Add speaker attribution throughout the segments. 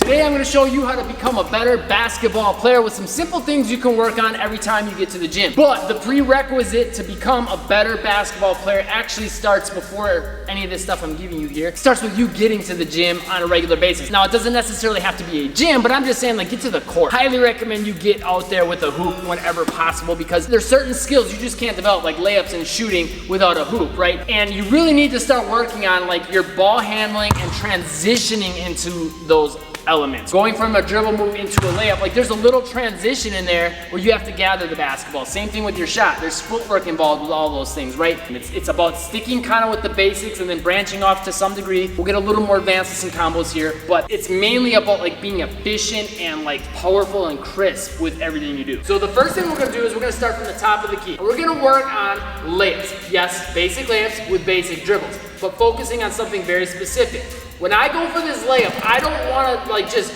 Speaker 1: Today I'm gonna show you how to become a better basketball player with some simple things you can work on every time you get to the gym. But the prerequisite to become a better basketball player actually starts before any of this stuff I'm giving you here. It starts with you getting to the gym on a regular basis. Now, it doesn't necessarily have to be a gym, but I'm just saying, like, get to the court. Highly recommend you get out there with a hoop whenever possible, because there's certain skills you just can't develop, like layups and shooting without a hoop, right? And you really need to start working on like your ball handling and transitioning into those elements. Going from a dribble move into a layup, like there's a little transition in there where you have to gather the basketball. Same thing with your shot. There's footwork involved with all those things, right? And it's about sticking kind of with the basics and then branching off to some degree. We'll get a little more advanced with some combos here, but it's mainly about like being efficient and like powerful and crisp with everything you do. So the first thing we're gonna do is we're gonna start from the top of the key. We're gonna work on layups. Yes, basic layups with basic dribbles, but focusing on something very specific. When I go for this layup, I don't want to like just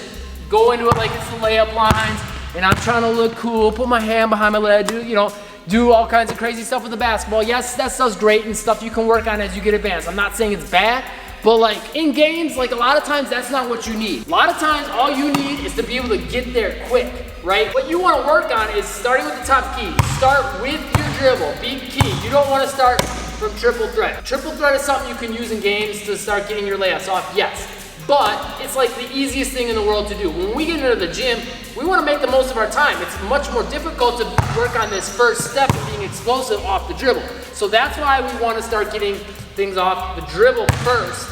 Speaker 1: go into it like it's the layup lines and I'm trying to look cool, put my hand behind my leg, do all kinds of crazy stuff with the basketball. Yes, that stuff's great and stuff you can work on as you get advanced. I'm not saying it's bad, but like in games, like a lot of times that's not what you need. A lot of times all you need is to be able to get there quick, right? What you want to work on is starting with the top key. Start with your dribble, be key. You don't want to start from triple threat. Triple threat is something you can use in games to start getting your layups off, yes. But it's like the easiest thing in the world to do. When we get into the gym, we want to make the most of our time. It's much more difficult to work on this first step of being explosive off the dribble. So that's why we want to start getting things off the dribble first.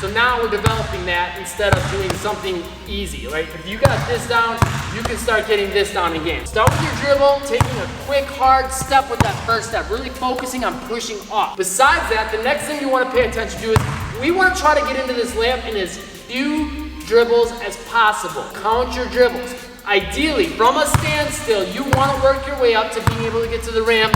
Speaker 1: So now we're developing that instead of doing something easy, right? If you got this down, you can start getting this down in games. Start with your dribble, taking a quick, hard step with that first step, really focusing on pushing off. Besides that, the next thing you want to pay attention to is we want to try to get into this layup in as few dribbles as possible. Count your dribbles. Ideally, from a standstill, you want to work your way up to being able to get to the rim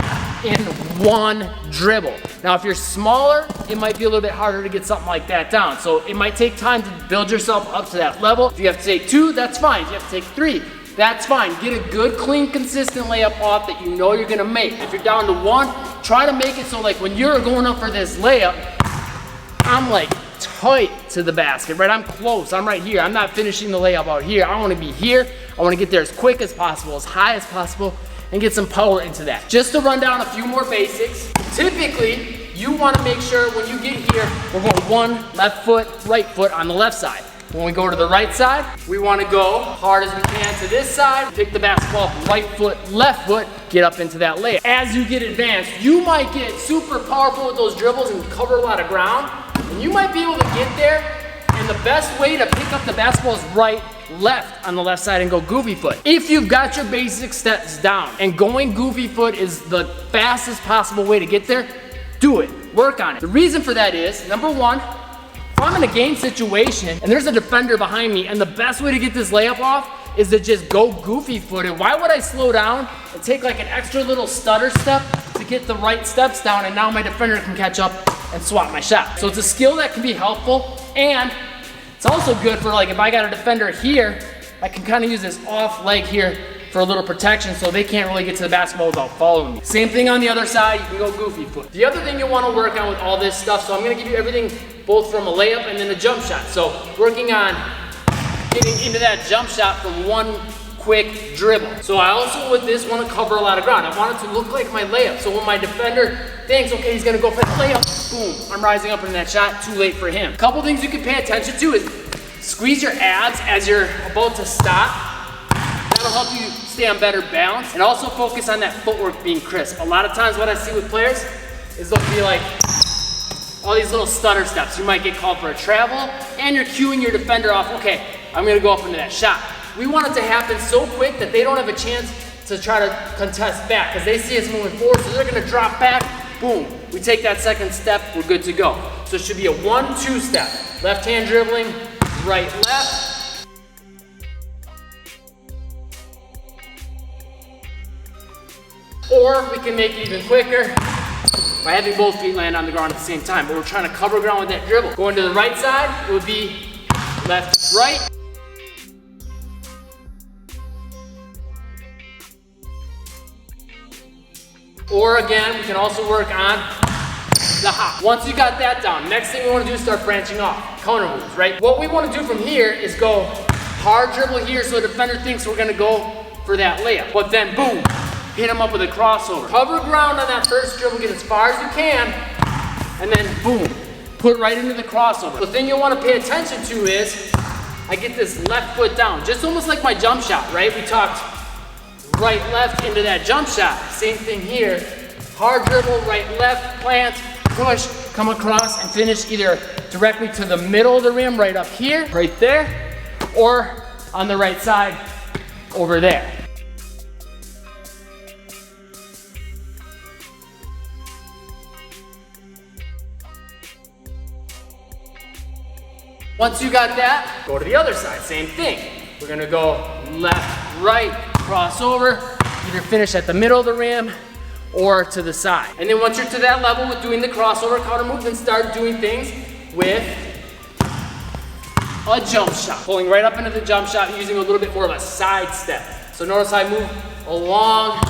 Speaker 1: in one dribble. Now, if you're smaller, it might be a little bit harder to get something like that down. So it might take time to build yourself up to that level. If you have to take 2, that's fine. If you have to take 3, that's fine. Get a good, clean, consistent layup off that you know you're gonna make. If you're down to 1, try to make it so like when you're going up for this layup, I'm like tight to the basket, right? I'm close, I'm right here. I'm not finishing the layup out here. I wanna be here. I wanna get there as quick as possible, as high as possible, and get some power into that. Just to run down a few more basics, typically, you wanna make sure when you get here, we're going 1 left foot, right foot on the left side. When we go to the right side, we wanna go hard as we can to this side, pick the basketball up, right foot, left foot, get up into that layup. As you get advanced, you might get super powerful with those dribbles and cover a lot of ground, and you might be able to get there, and the best way to pick up the basketball is right, left on the left side and go goofy foot. If you've got your basic steps down and going goofy foot is the fastest possible way to get there, do it, work on it. The reason for that is, number 1, if I'm in a game situation and there's a defender behind me and the best way to get this layup off is to just go goofy footed, why would I slow down and take like an extra little stutter step to get the right steps down and now my defender can catch up and swat my shot? So it's a skill that can be helpful, and it's also good for like if I got a defender here, I can kind of use this off leg here for a little protection so they can't really get to the basketball without following me. Same thing on the other side, you can go goofy foot. The other thing you want to work on with all this stuff, so I'm going to give you everything both from a layup and then a jump shot. So working on getting into that jump shot from 1 quick dribble. So I also with this want to cover a lot of ground. I want it to look like my layup. So when my defender thinks, okay, he's gonna go for the layup, boom, I'm rising up in that shot, too late for him. A couple things you can pay attention to is squeeze your abs as you're about to stop. That'll help you stay on better balance, and also focus on that footwork being crisp. A lot of times what I see with players is they'll be like, all these little stutter steps. You might get called for a travel, and you're cueing your defender off, okay, I'm gonna go up into that shot. We want it to happen so quick that they don't have a chance to try to contest back, because they see us moving forward, so they're gonna drop back, boom. We take that second step, we're good to go. So it should be a 1-2 step. Left hand dribbling, right, left. Or we can make it even quicker by having both feet land on the ground at the same time, but we're trying to cover ground with that dribble. Going to the right side, it would be left, right. Or again, we can also work on the hop. Once you got that down, next thing we want to do is start branching off. Counter moves, right? What we want to do from here is go Hard dribble here so the defender thinks we're gonna go for that layup. But then boom, hit him up with a crossover. Cover ground on that first dribble, get as far as you can, and then boom, put right into the crossover. The thing you wanna pay attention to is, I get this left foot down, just almost like my jump shot, right? We talked right, left into that jump shot. Same thing here. Hard dribble, right, left, plant, push, come across and finish either directly to the middle of the rim, right up here, right there, or on the right side, over there. Once you got that, go to the other side, same thing. We're gonna go left, right, cross over, either finish at the middle of the rim or to the side. And then once you're to that level with doing the crossover counter move, then start doing things with a jump shot. Pulling right up into the jump shot, using a little bit more of a side step. So notice I move along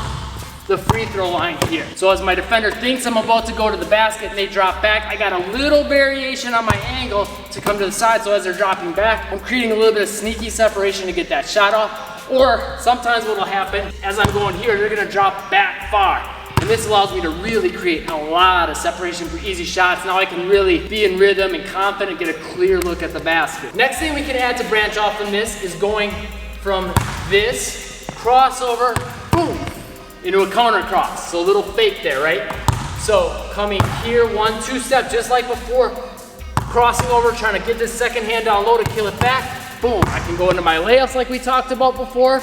Speaker 1: the free throw line here. So as my defender thinks I'm about to go to the basket and they drop back, I got a little variation on my angle to come to the side. So as they're dropping back, I'm creating a little bit of sneaky separation to get that shot off. Or sometimes what will happen, as I'm going here, they're gonna drop back far. And this allows me to really create a lot of separation for easy shots. Now I can really be in rhythm and confident, get a clear look at the basket. Next thing we can add to branch off from this is going from this crossover, boom, into a counter cross. So a little fake there, right? So coming here, 1-2 step, just like before, crossing over, trying to get this second hand down low to kill it back. Boom, I can go into my layups like we talked about before.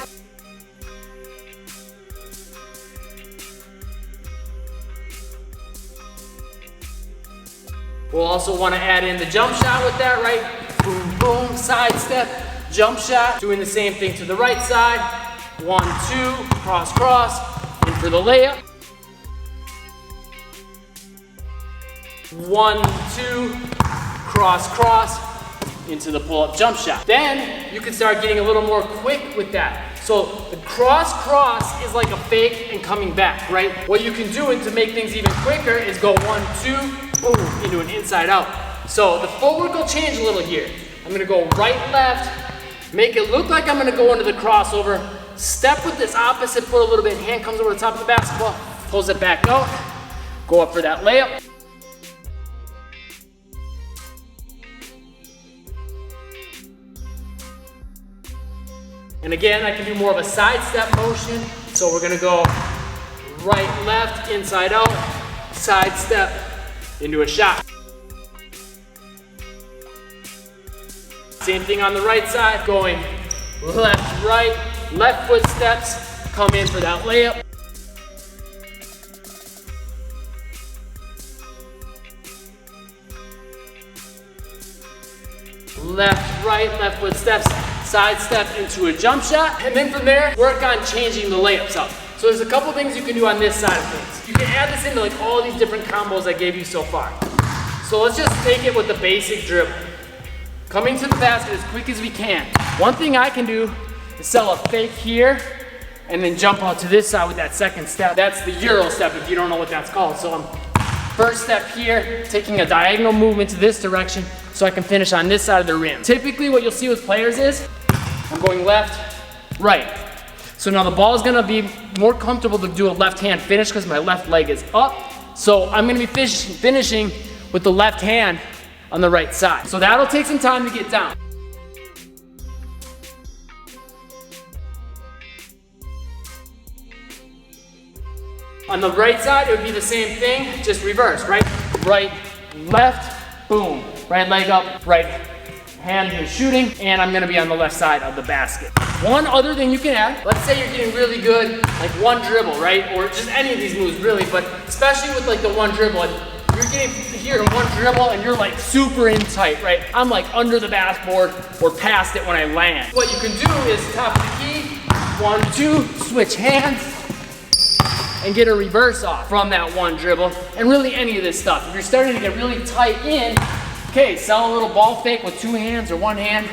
Speaker 1: We'll also want to add in the jump shot with that, right? Boom, boom, side step, jump shot. Doing the same thing to the right side. 1-2, cross, cross, in for the layup. 1-2, cross, cross, into the pull-up jump shot. Then you can start getting a little more quick with that. So the cross, cross is like a fake and coming back, right? What you can do to make things even quicker is go 1-2, boom, into an inside out. So the footwork will change a little here. I'm gonna go right, left, make it look like I'm gonna go into the crossover, step with this opposite foot a little bit, hand comes over the top of the basketball, pulls it back out, go up for that layup. And again, I can do more of a side step motion. So we're gonna go right, left, inside out, side step, into a shot. Same thing on the right side, going left, right, left foot steps, come in for that layup. Left, right, left foot steps, side step into a jump shot. And then from there, work on changing the layups up. So there's a couple things you can do on this side of things. You can add this into like all these different combos I gave you so far. So let's just take it with the basic dribble. Coming to the basket as quick as we can. One thing I can do is sell a fake here and then jump out to this side with that second step. That's the Euro step if you don't know what that's called. So I'm first step here, taking a diagonal movement to this direction so I can finish on this side of the rim. Typically what you'll see with players is I'm going left, right. So now the ball is gonna be more comfortable to do a left hand finish because my left leg is up. So I'm gonna be finishing with the left hand on the right side. So that'll take some time to get down. On the right side, it would be the same thing, just reverse, right? Right, left, boom. Right leg up, right hand is shooting, and I'm gonna be on the left side of the basket. One other thing you can add, let's say you're getting really good, like one dribble, right? Or just any of these moves really, but especially with like the one dribble, you're getting here in one dribble and you're like super in tight, right? I'm like under the basketboard or past it when I land. What you can do is top of the key, 1-2, switch hands, and get a reverse off from that one dribble, and really any of this stuff. If you're starting to get really tight in, okay, sell a little ball fake with two hands or one hand,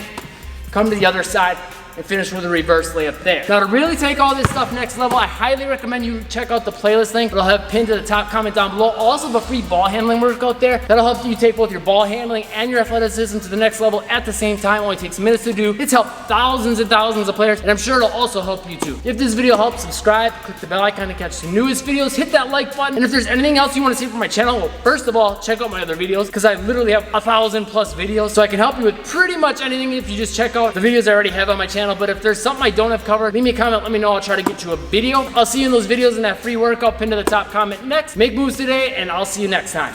Speaker 1: come to the other side, and finish with a reverse layup there. Now to really take all this stuff next level, I highly recommend you check out the playlist link. It'll have pinned to the top comment down below. Also the free ball handling workout there. That'll help you take both your ball handling and your athleticism to the next level at the same time. It only takes minutes to do. It's helped thousands and thousands of players, and I'm sure it'll also help you too. If this video helps, subscribe, click the bell icon to catch the newest videos, hit that like button, and if there's anything else you want to see from my channel, well, first of all, check out my other videos, because I literally have 1,000+ videos, so I can help you with pretty much anything if you just check out the videos I already have on my channel. But if there's something I don't have covered, leave me a comment, let me know, I'll try to get you a video. I'll see you in those videos in that free workout pinned to the top comment next. Make moves today, and I'll see you next time.